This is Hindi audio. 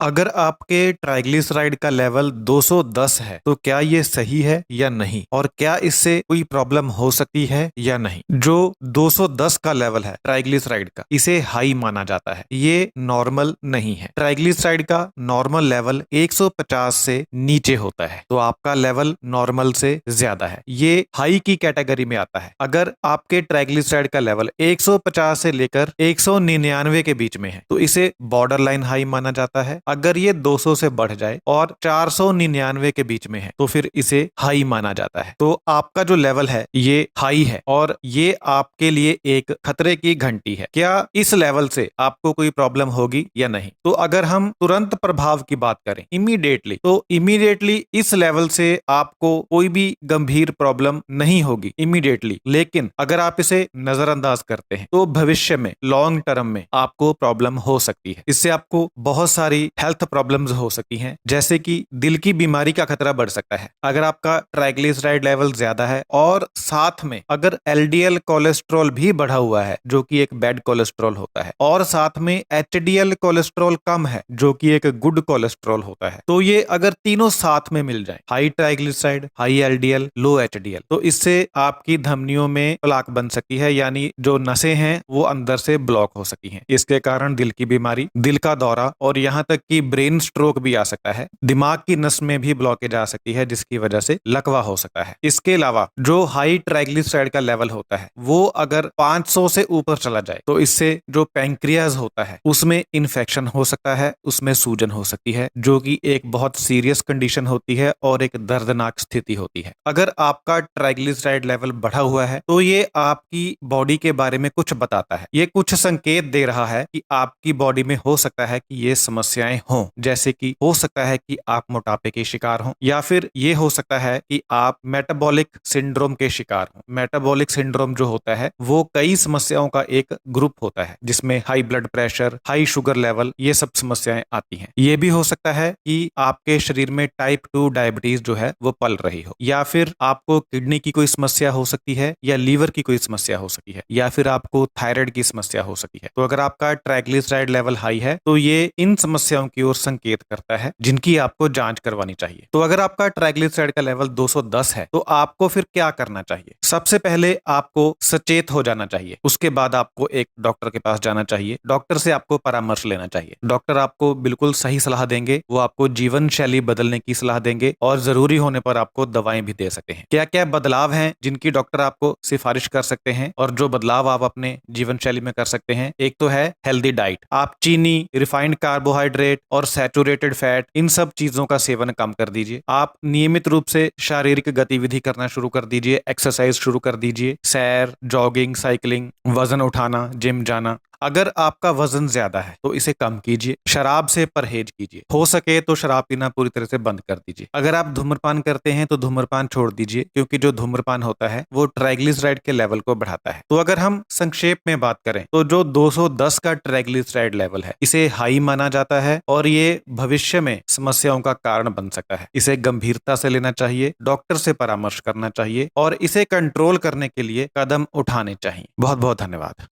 अगर आपके ट्राइग्लिसराइड का लेवल 210 है तो क्या ये सही है या नहीं, और क्या इससे कोई प्रॉब्लम हो सकती है या नहीं। जो 210 का लेवल है ट्राइग्लिसराइड का, इसे हाई माना जाता है, ये नॉर्मल नहीं है। ट्राइग्लिसराइड का नॉर्मल लेवल 150 से नीचे होता है, तो आपका लेवल नॉर्मल से ज्यादा है, ये हाई की कैटेगरी में आता है। अगर आपके ट्राइग्लिसराइड का लेवल 150 से लेकर 199 के बीच में है तो इसे बॉर्डर लाइन हाई माना जाता है। अगर ये 200 से बढ़ जाए और 499 के बीच में है तो फिर इसे हाई माना जाता है। तो आपका जो लेवल है ये हाई है और ये आपके लिए एक खतरे की घंटी है। क्या इस लेवल से आपको कोई प्रॉब्लम होगी या नहीं। तो अगर हम तुरंत प्रभाव की बात करें इमीडिएटली, तो इमीडिएटली इस लेवल से आपको कोई भी गंभीर प्रॉब्लम नहीं होगी इमीडिएटली। लेकिन अगर आप इसे नजरअंदाज करते हैं तो भविष्य में लॉन्ग टर्म में आपको प्रॉब्लम हो सकती है। इससे आपको बहुत सारी हेल्थ प्रॉब्लम्स हो सकती हैं, जैसे कि दिल की बीमारी का खतरा बढ़ सकता है अगर आपका ट्राइग्लिसराइड लेवल ज्यादा है, और साथ में अगर एलडीएल कोलेस्ट्रॉल भी बढ़ा हुआ है जो कि एक बैड कोलेस्ट्रॉल होता है, और साथ में एचडीएल कोलेस्ट्रॉल कम है जो कि एक गुड कोलेस्ट्रॉल होता है। तो ये अगर तीनों साथ में मिल जाए, हाई ट्राइग्लिसराइड, हाई एलडीएल, लो एचडीएल, तो इससे आपकी धमनियों में प्लाक बन सकती है, यानी जो नसें हैं वो अंदर से ब्लॉक हो सकती हैं। इसके कारण दिल की बीमारी, दिल का दौरा और यहाँ तक कि ब्रेन स्ट्रोक भी आ सकता है। दिमाग की नस में भी ब्लॉकेज आ सकती है जिसकी वजह से लकवा हो सकता है। इसके अलावा जो हाई ट्राइग्लिसराइड का लेवल होता है वो अगर 500 से ऊपर चला जाए तो इससे जो पैंक्रियाज होता है उसमें इन्फेक्शन हो सकता है, उसमें सूजन हो सकती है, जो कि एक बहुत सीरियस कंडीशन होती है और एक दर्दनाक स्थिति होती है। अगर आपका ट्राइग्लिसराइड लेवल बढ़ा हुआ है तो ये आपकी बॉडी के बारे में कुछ बताता है, ये कुछ संकेत दे रहा है कि आपकी बॉडी में हो सकता है कि ये समस्याएं हों। जैसे कि हो सकता है कि आप मोटापे के शिकार हों, या फिर ये हो सकता है कि आप मेटाबॉलिक सिंड्रोम के शिकार हों। मेटाबॉलिक सिंड्रोम जो होता है वो कई समस्याओं का एक ग्रुप होता है जिसमें high blood pressure, high sugar level, ये सब समस्याएं आती हैं। ये भी हो सकता है कि आपके शरीर में टाइप 2 डायबिटीज जो है वो पल रही हो, या फिर आपको किडनी की कोई समस्या हो सकती है, या लीवर की कोई समस्या हो सकती है, या फिर आपको थायराइड की समस्या हो सकती है। तो अगर आपका ट्राइग्लिसराइड लेवल हाई है तो ये इन समस्याओं की ओर संकेत करता है जिनकी आपको जांच करवानी चाहिए। तो अगर आपका ट्राइग्लिसराइड का लेवल 210 है तो आपको फिर क्या करना चाहिए। सबसे पहले आपको सचेत हो जाना चाहिए, उसके बाद आपको एक डॉक्टर के पास जाना चाहिए, डॉक्टर से आपको परामर्श लेना चाहिए। डॉक्टर आपको बिल्कुल सही सलाह देंगे, वो आपको जीवन शैली बदलने की सलाह देंगे और जरूरी होने पर आपको दवाएं भी दे सकते हैं। क्या क्या बदलाव हैं जिनकी डॉक्टर आपको सिफारिश कर सकते हैं और जो बदलाव आप अपने जीवन शैली में कर सकते हैं। एक तो है हेल्दी डाइट। आप चीनी, रिफाइंड कार्बोहाइड्रेट और सैचुरेटेड फैट, इन सब चीजों का सेवन कम कर दीजिए। आप नियमित रूप से शारीरिक गतिविधि करना शुरू कर दीजिए, एक्सरसाइज शुरू कर दीजिए, सैर, जॉगिंग, साइकिलिंग, वजन उठाना, जिम जाना। अगर आपका वजन ज्यादा है तो इसे कम कीजिए। शराब से परहेज कीजिए, हो सके तो शराब पीना पूरी तरह से बंद कर दीजिए। अगर आप धूम्रपान करते हैं तो धूम्रपान छोड़ दीजिए, क्योंकि जो धूम्रपान होता है वो ट्राइग्लिसराइड के लेवल को बढ़ाता है। तो अगर हम संक्षेप में बात करें तो जो 210 का ट्राइग्लिसराइड लेवल है इसे हाई माना जाता है और ये भविष्य में समस्याओं का कारण बन सकता है। इसे गंभीरता से लेना चाहिए, डॉक्टर से परामर्श करना चाहिए और इसे कंट्रोल करने के लिए कदम उठाने चाहिए। बहुत बहुत धन्यवाद।